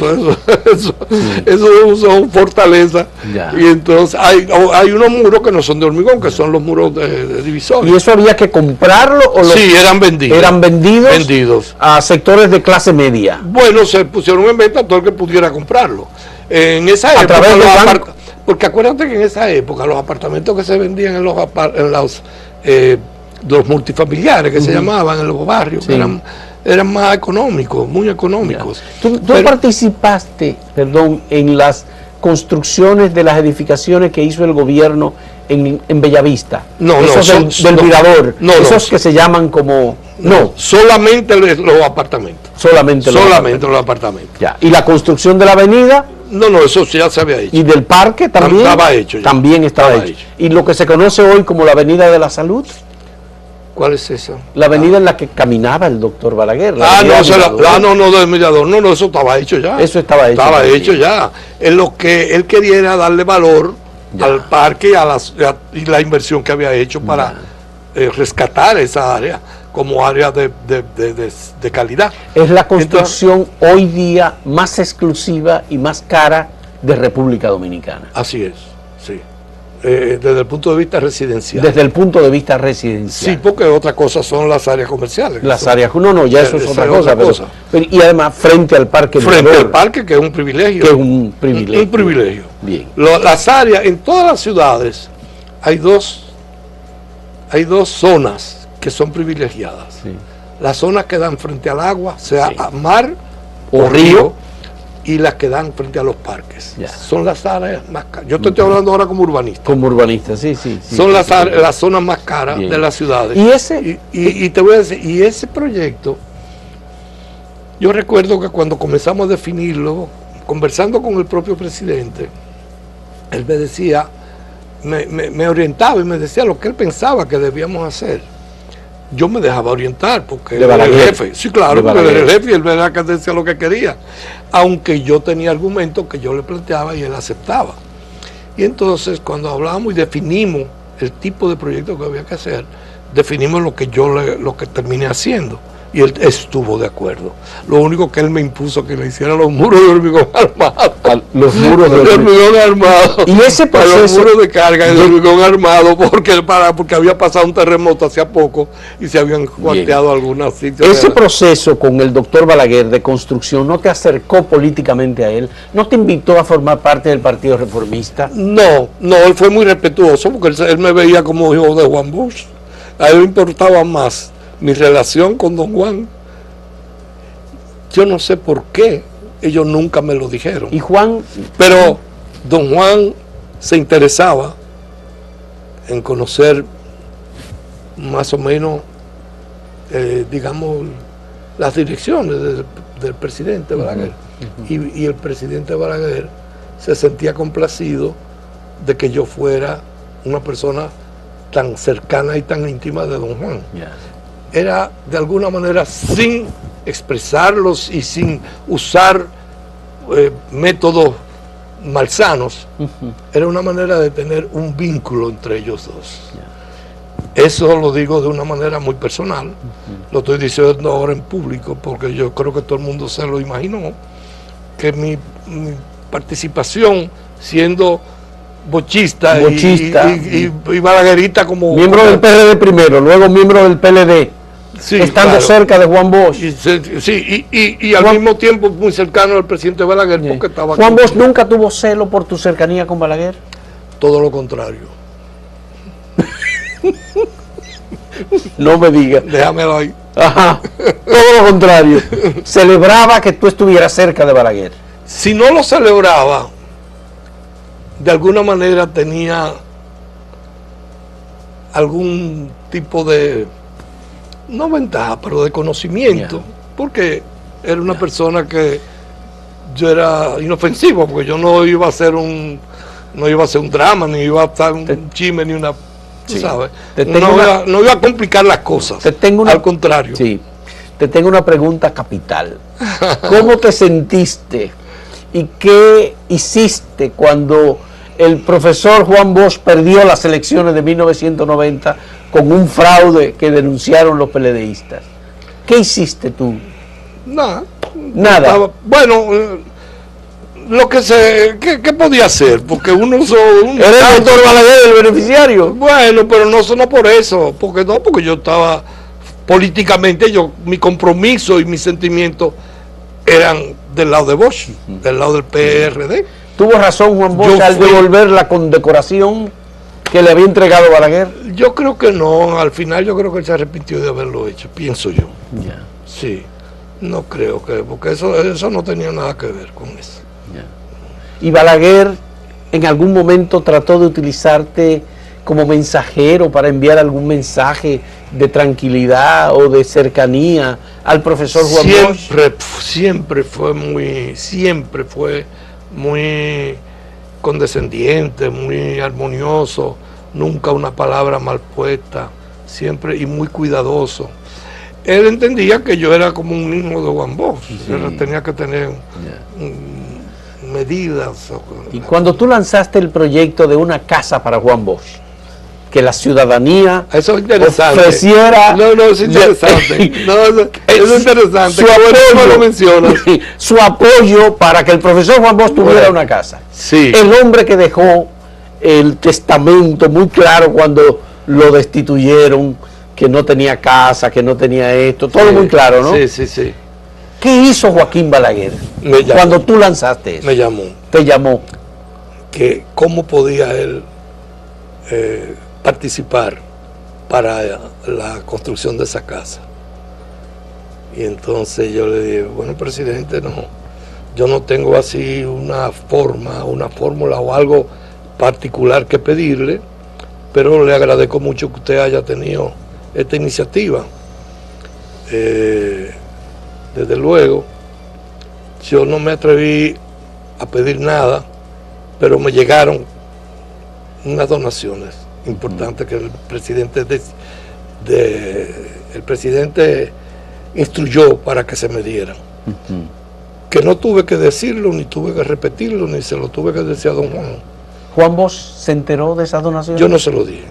Eso son fortalezas. Y entonces hay unos muros que no son de hormigón, que son los muros de divisores. ¿Y eso había que comprarlo? Sí, eran vendidos. ¿Eran vendidos a sectores de clase media? Bueno, se pusieron en venta a todo el que pudiera comprarlo. En esa época, porque acuérdate que en esa época los apartamentos que se vendían en los multifamiliares que se llamaban en los barrios, sí, eran más económicos, muy económicos. ¿Tú participaste, en las construcciones de las edificaciones que hizo el gobierno en Bellavista? No, esos del Mirador, esos que se llaman como... No, solamente los apartamentos. Solamente los apartamentos. Ya. ¿Y la construcción de la avenida? No, eso ya se había hecho. ¿Y del parque también? Estaba hecho ya. También estaba hecho. ¿Y lo que se conoce hoy como la Avenida de la Salud? ¿Cuál es esa? La avenida en la que caminaba el doctor Balaguer. No, del Mirador. No, eso estaba hecho ya. Eso estaba hecho. Estaba hecho ya. En lo que él quería era darle valor al parque y la inversión que había hecho para rescatar esa área como área de calidad. Es la construcción hoy día más exclusiva y más cara de República Dominicana. Así es, sí. Desde el punto de vista residencial. Desde el punto de vista residencial. Sí, porque otra cosa son las áreas comerciales. Las áreas, ya eso es otra cosa. Pero, y además frente al parque. Frente al parque, que es un privilegio. Un privilegio. Bien. Las áreas, en todas las ciudades, hay dos zonas que son privilegiadas. Sí. Las zonas que dan frente al agua, sea mar o río, y las que dan frente a los parques. Son las áreas más caras. Yo te estoy hablando ahora como urbanista. Como urbanista, sí. Son las zonas más caras de las ciudades. Y te voy a decir, y ese proyecto, yo recuerdo que cuando comenzamos a definirlo, conversando con el propio presidente, él me decía, me orientaba y me decía lo que él pensaba que debíamos hacer. Yo me dejaba orientar porque él era el jefe. Sí, claro, porque él era el jefe y él era que decía lo que quería. Aunque yo tenía argumentos que yo le planteaba y él aceptaba. Y entonces, cuando hablábamos y definimos el tipo de proyecto que había que hacer, definimos lo que terminé haciendo. y él estuvo de acuerdo. Lo único que él me impuso que le hicieran los muros de hormigón armado. Los muros de hormigón armado. Y ese proceso, los muros de carga de hormigón armado, porque había pasado un terremoto hace poco y se habían cuarteado algunas sitios. Ese proceso con el doctor Balaguer de construcción, ¿no te acercó políticamente a él? ¿No te invitó a formar parte del Partido Reformista? No, él fue muy respetuoso porque él me veía como hijo de Juan Bosch. A él le importaba más mi relación con don Juan. Yo no sé por qué, ellos nunca me lo dijeron. ¿Y Juan? Pero don Juan se interesaba en conocer más o menos, digamos, las direcciones del presidente Balaguer. Y el presidente Balaguer se sentía complacido de que yo fuera una persona tan cercana y tan íntima de don Juan. Era de alguna manera, sin expresarlos y sin usar métodos malsanos, era una manera de tener un vínculo entre ellos dos. Eso lo digo de una manera muy personal, lo estoy diciendo ahora en público porque yo creo que todo el mundo se lo imaginó, que mi participación siendo bochista. Y balaguerita como miembro del PRD primero, luego miembro del PLD, estando cerca de Juan Bosch. Y al mismo tiempo muy cercano al presidente Balaguer porque estaba Juan Bosch nunca tuvo celo por tu cercanía con Balaguer. Todo lo contrario. No me digas. Déjamelo ahí. Ajá. Todo lo contrario. Celebraba que tú estuvieras cerca de Balaguer. Si no lo celebraba, de alguna manera tenía algún tipo de, no ventaja, pero de conocimiento, porque era una persona que yo era inofensivo, porque yo no iba a hacer un drama, ni iba a estar un chisme, ni una, tú sabes, no iba a complicar las cosas, al contrario. Sí, te tengo una pregunta capital. ¿Cómo te sentiste y qué hiciste cuando el profesor Juan Bosch perdió las elecciones de 1990 con un fraude que denunciaron los PLDistas? ¿Qué hiciste tú? Nada. Bueno, ¿qué podía hacer? Porque uno ¿Era el doctor Balaguer el beneficiario? Bueno, pero no por eso, porque yo estaba políticamente, mi compromiso y mis sentimientos eran del lado de Bosch, del lado del PRD. ¿Tuvo razón Juan Bosch al devolver la condecoración que le había entregado Balaguer? Yo creo que no, al final yo creo que él se arrepintió de haberlo hecho, pienso yo. Sí, no creo que, porque eso no tenía nada que ver con eso. ¿Y Balaguer en algún momento trató de utilizarte como mensajero para enviar algún mensaje de tranquilidad o de cercanía al profesor Juan Bosch? Siempre fue muy condescendiente, muy armonioso, nunca una palabra mal puesta, siempre y muy cuidadoso. Él entendía que yo era como un hijo de Juan Bosch, tenía que tener medidas. Y cuando tú lanzaste el proyecto de una casa para Juan Bosch, que la ciudadanía ofreciera... es interesante. Es interesante. Su apoyo para que el profesor Juan Bosch tuviera una casa. Sí. El hombre que dejó el testamento muy claro cuando lo destituyeron, que no tenía casa, que no tenía esto, todo muy claro, ¿no? Sí. ¿Qué hizo Joaquín Balaguer cuando tú lanzaste eso? Me llamó. Te llamó. Que cómo podía él participar para la construcción de esa casa. Y entonces yo le dije, bueno, presidente, no, yo no tengo así una fórmula o algo particular que pedirle, pero le agradezco mucho que usted haya tenido esta iniciativa. Desde luego, yo no me atreví a pedir nada, pero me llegaron unas donaciones importantes que el presidente instruyó para que se me dieran. Que no tuve que decirlo, ni tuve que repetirlo, ni se lo tuve que decir a don Juan. ¿Juan Bosch se enteró de esas donaciones? Yo no se lo dije.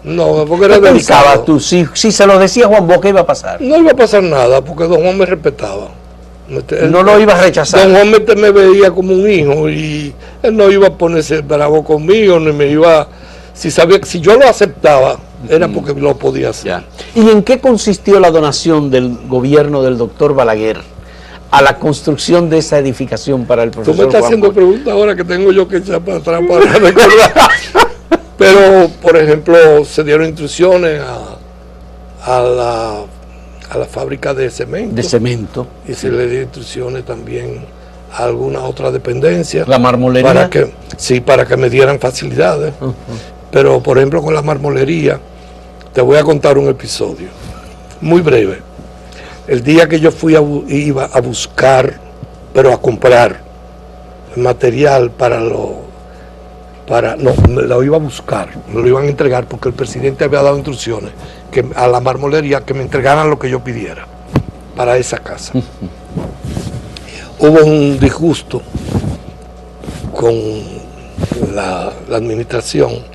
No, porque era ¿Qué delicado. pensabas tú? Si se lo decía Juan Bosch, ¿qué iba a pasar? No iba a pasar nada, porque don Juan me respetaba. No lo iba a rechazar. Don Juan me veía como un hijo y él no iba a ponerse bravo conmigo, ni me iba... Si yo lo aceptaba, era porque lo podía hacer. Ya. ¿Y en qué consistió la donación del gobierno del doctor Balaguer a la construcción de esa edificación para el profesor Tú me estás Juan haciendo Bosch? preguntas ahora que tengo yo que echar para atrás para recordar. Pero, por ejemplo, se dieron instrucciones a la fábrica de cemento. De cemento. Y se le dio instrucciones también a alguna otra dependencia. ¿La marmolería? Para que me dieran facilidades. Pero, por ejemplo, con la marmolería, te voy a contar un episodio muy breve. El día que yo iba a buscar, pero a comprar material me lo iba a buscar, me lo iban a entregar porque el presidente había dado instrucciones a la marmolería que me entregaran lo que yo pidiera para esa casa. Hubo un disgusto con la administración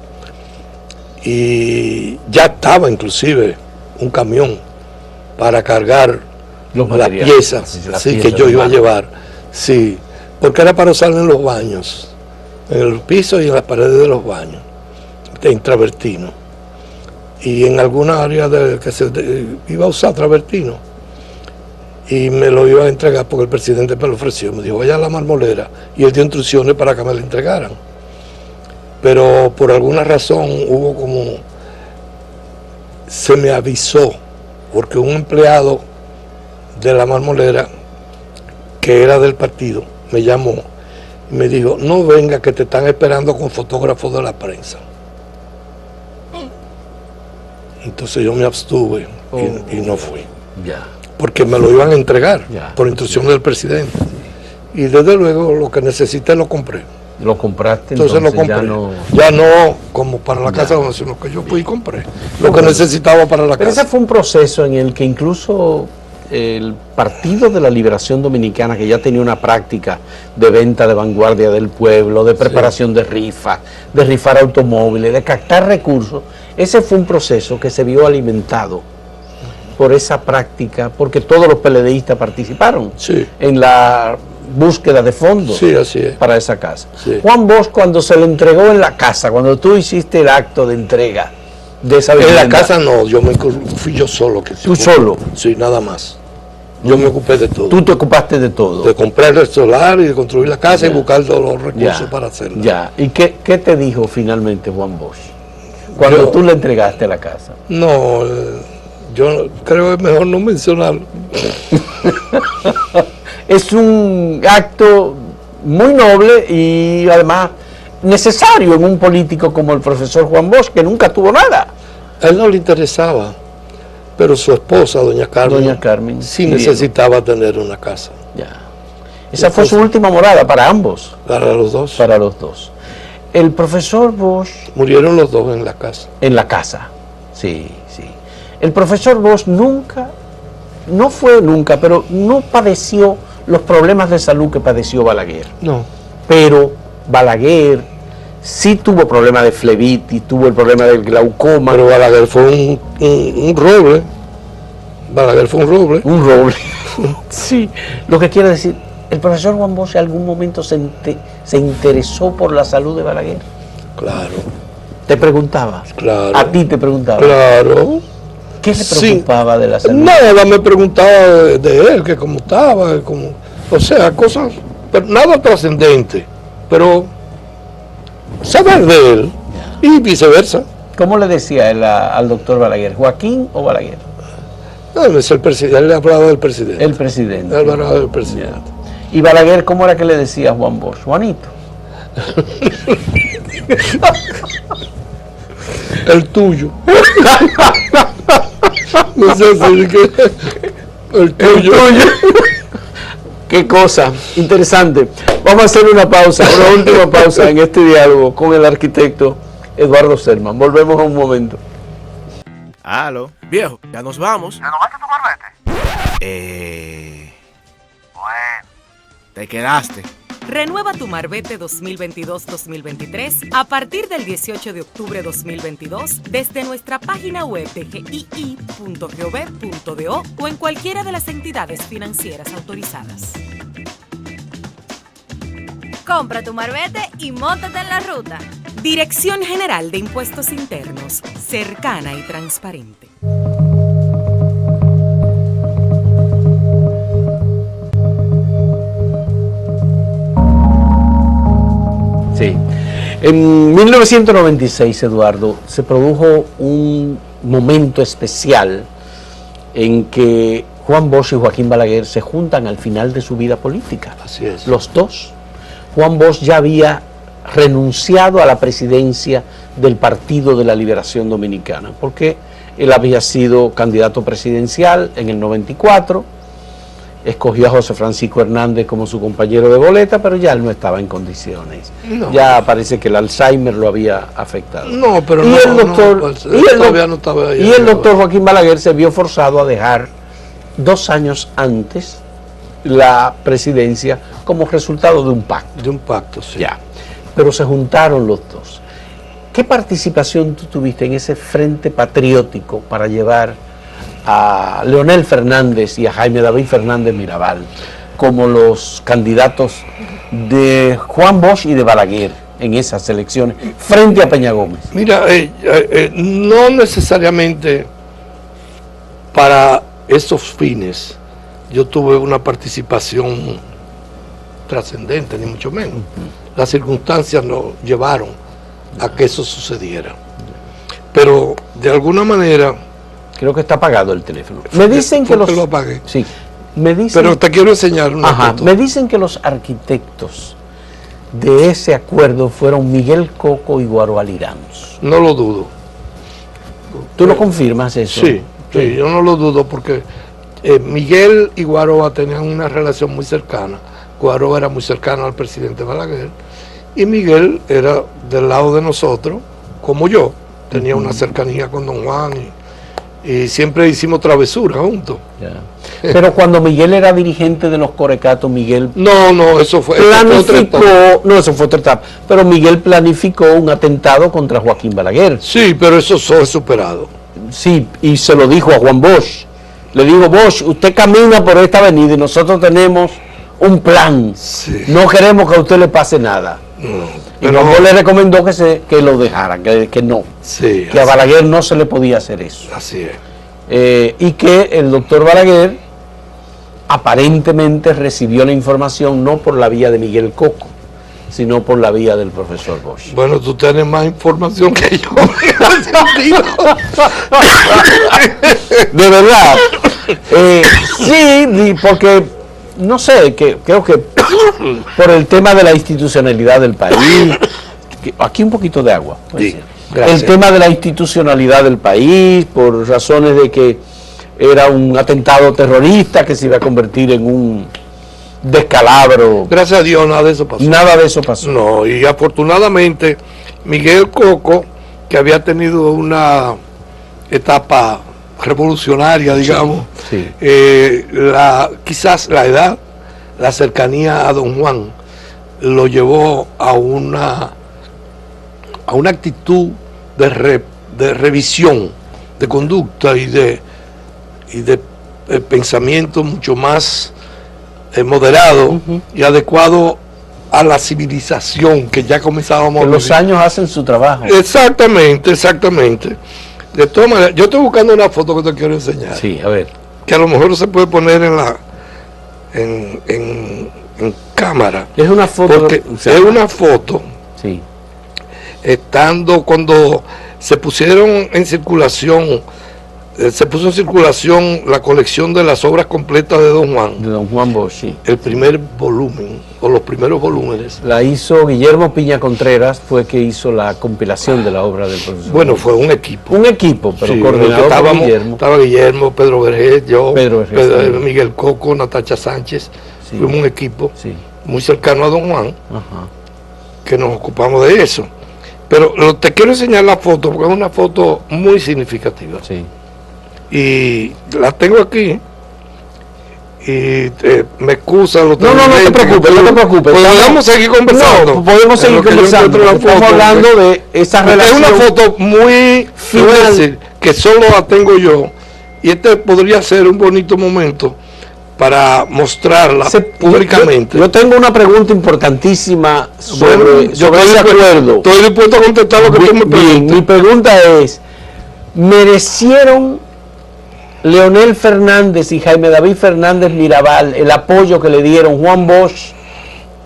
y ya estaba inclusive un camión para cargar las piezas que yo iba a llevar, porque era para usarlo en los baños, en el piso y en las paredes de los baños, en travertino, y en alguna área que se iba a usar travertino, y me lo iba a entregar porque el presidente me lo ofreció, me dijo, vaya a la marmolera, y él dio instrucciones para que me lo entregaran, pero por alguna razón se me avisó, porque un empleado de la marmolera, que era del partido, me llamó y me dijo, no venga que te están esperando con fotógrafos de la prensa. Entonces yo me abstuve y no fui. Porque me lo iban a entregar por instrucción del presidente. Y desde luego lo que necesité lo compré. ¿Lo compraste? Entonces lo compré. Ya no como para la casa, sino que yo fui y compré lo que necesitaba para la Pero casa. ese fue un proceso en el que incluso el Partido de la Liberación Dominicana, que ya tenía una práctica de venta de vanguardia del pueblo, de preparación de rifas, de rifar automóviles, de captar recursos, ese fue un proceso que se vio alimentado por esa práctica, porque todos los PLDistas participaron en la búsqueda de fondos para esa casa. Juan Bosch, cuando se le entregó en la casa, cuando tú hiciste el acto de entrega de esa vivienda. En la casa no, fui yo solo. ¿Tú solo? Sí, nada más. Yo me ocupé de todo. ¿Tú te ocupaste de todo? De comprar el solar y de construir la casa y buscar todos los recursos para hacerlo. ¿Y qué te dijo finalmente Juan Bosch cuando tú le entregaste la casa? No, yo creo que es mejor no mencionarlo. Es un acto muy noble y además necesario en un político como el profesor Juan Bosch, que nunca tuvo nada. A él no le interesaba, pero su esposa, doña Carmen, sí necesitaba tener una casa. Esa fue su última morada para ambos. Para los dos. Para los dos. El profesor Bosch... Murieron los dos en la casa. En la casa, sí. El profesor Bosch pero no padeció los problemas de salud que padeció Balaguer. No. Pero Balaguer sí tuvo problemas de flebitis, tuvo el problema del glaucoma. Pero Balaguer fue un roble. Balaguer fue un roble. Un roble. Sí. Lo que quiere decir, ¿el profesor Juan Bosch en algún momento se interesó por la salud de Balaguer? Claro. ¿Te preguntaba? Claro. ¿A ti te preguntaba? Claro. ¿Qué le preocupaba de la salud? Nada, me preguntaba de él, que cómo estaba, o sea, cosas, pero nada trascendente, pero saber de él y viceversa. ¿Cómo le decía él al doctor Balaguer? ¿Joaquín o Balaguer? No, es el presidente, él le hablaba del presidente. El presidente. Él hablaba del presidente. ¿Y Balaguer cómo era que le decía a Juan Bosch? Juanito. El tuyo. No sé si el tuyo. Qué cosa interesante. Vamos a hacer una última pausa en este diálogo con el arquitecto Eduardo Selman. Volvemos a un momento. Aló, viejo, ya nos vamos. ¿Renovaste tu marbete? Bueno. Te quedaste. Renueva tu Marbete 2022-2023 a partir del 18 de octubre 2022 desde nuestra página web de gii.gov.do o en cualquiera de las entidades financieras autorizadas. Compra tu Marbete y móntate en la ruta. Dirección General de Impuestos Internos, cercana y transparente. Sí. En 1996, Eduardo, se produjo un momento especial en que Juan Bosch y Joaquín Balaguer se juntan al final de su vida política. Así es. Los dos. Juan Bosch ya había renunciado a la presidencia del Partido de la Liberación Dominicana, porque él había sido candidato presidencial en el 94, escogió a José Francisco Hernández como su compañero de boleta, pero ya él no estaba en condiciones. No. Ya parece que el Alzheimer lo había afectado. No, pero y no, el doctor, no, y el todavía no estaba ahí. y el doctor Joaquín Balaguer se vio forzado a dejar 2 años antes la presidencia como resultado de un pacto. De un pacto, sí. Ya. Pero se juntaron los dos. ¿Qué participación tú tuviste en ese frente patriótico para llevar a Leonel Fernández y a Jaime David Fernández Mirabal como los candidatos de Juan Bosch y de Balaguer en esas elecciones frente a Peña Gómez? Mira, no necesariamente para esos fines yo tuve una participación trascendente, ni mucho menos. Las circunstancias nos llevaron a que eso sucediera. Pero de alguna manera... Creo que está apagado el teléfono. Me dicen que los... lo apagué. Sí. Me dicen... Pero te quiero enseñar una foto. Me dicen que los arquitectos de ese acuerdo fueron Miguel Coco y Guaro Aliramos. No lo dudo. ¿Tú lo confirmas eso? Sí, sí, yo no lo dudo porque Miguel y Guaroa tenían una relación muy cercana. Guaroa era muy cercano al presidente Balaguer y Miguel era del lado de nosotros, como yo. Tenía una cercanía con don Juan y siempre hicimos travesuras juntos. Ya. Pero cuando Miguel era dirigente de los Corecatos, Miguel... No, eso fue otra etapa. No, eso fue otra etapa. Pero Miguel planificó un atentado contra Joaquín Balaguer. Sí, pero eso fue superado. Sí, y se lo dijo a Juan Bosch. Le dijo, Bosch, usted camina por esta avenida y nosotros tenemos un plan. Sí. No queremos que a usted le pase nada. Y Juan Bosch le recomendó que lo dejara, que no. Sí, que a Balaguer no se le podía hacer eso. Así es. Y que el doctor Balaguer aparentemente recibió la información no por la vía de Miguel Coco, sino por la vía del profesor Bosch. Bueno, tú tienes más información que yo. De verdad. Sí, porque no sé, creo que por el tema de la institucionalidad del país, aquí un poquito de agua. Sí, el tema de la institucionalidad del país, por razones de que era un atentado terrorista que se iba a convertir en un descalabro. Gracias a Dios nada de eso pasó. Nada de eso pasó. No, y afortunadamente Miguel Coco, que había tenido una etapa revolucionaria, digamos, sí. Quizás la edad, la cercanía a don Juan, lo llevó a una actitud de revisión, de conducta y de pensamiento mucho más moderado y adecuado a la civilización que ya comenzábamos a vivir. Los años hacen su trabajo. Exactamente. De todas maneras, yo estoy buscando una foto que te quiero enseñar. Sí, a ver. Que a lo mejor se puede poner en cámara. Es una foto. Porque es una foto. Sí. Estando cuando se pusieron en circulación, se puso en circulación la colección de las obras completas de don Juan. De don Juan Bosch, sí. El primer volumen, o los primeros volúmenes. La hizo Guillermo Piña Contreras, fue que hizo la compilación de la obra del profesor. Bueno, fue un equipo. Un equipo, pero sí, coordinado por Guillermo. Estaba Guillermo, Pedro Vergés, yo, Vergés, Miguel Coco, Natacha Sánchez. Sí. Fuimos un equipo sí. muy cercano a don Juan, ajá, que nos ocupamos de eso. Pero te quiero enseñar la foto, porque es una foto muy significativa. Sí. Y la tengo aquí, y me excusan los No te preocupes, no te preocupes. Podemos seguir conversando. No, podemos seguir conversando. Estamos hablando de esa relación. Es una foto muy final que solo la tengo yo, y este podría ser un bonito momento para mostrarla públicamente. Yo tengo una pregunta importantísima sobre ese acuerdo. Estoy dispuesto a contestar lo que tú me preguntes. Mi pregunta es, ¿merecieron Leonel Fernández y Jaime David Fernández Mirabal el apoyo que le dieron Juan Bosch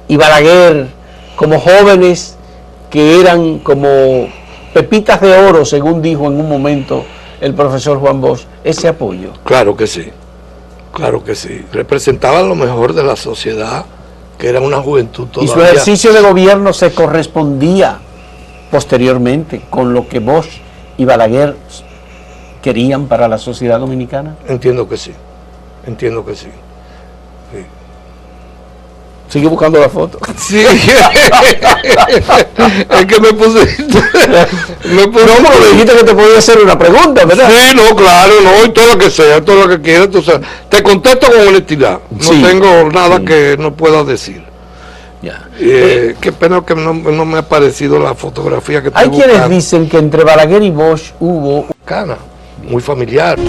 y Balaguer como jóvenes que eran como pepitas de oro, según dijo en un momento el profesor Juan Bosch, ese apoyo? Claro que sí. Claro que sí, representaban lo mejor de la sociedad, que era una juventud todavía. Y su ejercicio de gobierno se correspondía posteriormente con lo que Bosch y Balaguer querían para la sociedad dominicana. Entiendo que sí, entiendo que sí. Sigue buscando la foto. Sí, es que me puse. No, pero dijiste que te podía hacer una pregunta, ¿verdad? Sí, no, claro, no, y todo lo que sea, todo lo que quieras, tú sabes. Te contesto con honestidad. No tengo nada que no pueda decir. Ya. Qué pena que no me ha parecido la fotografía que hay quienes dicen que entre Balaguer y Bosch hubo cana, muy familiar.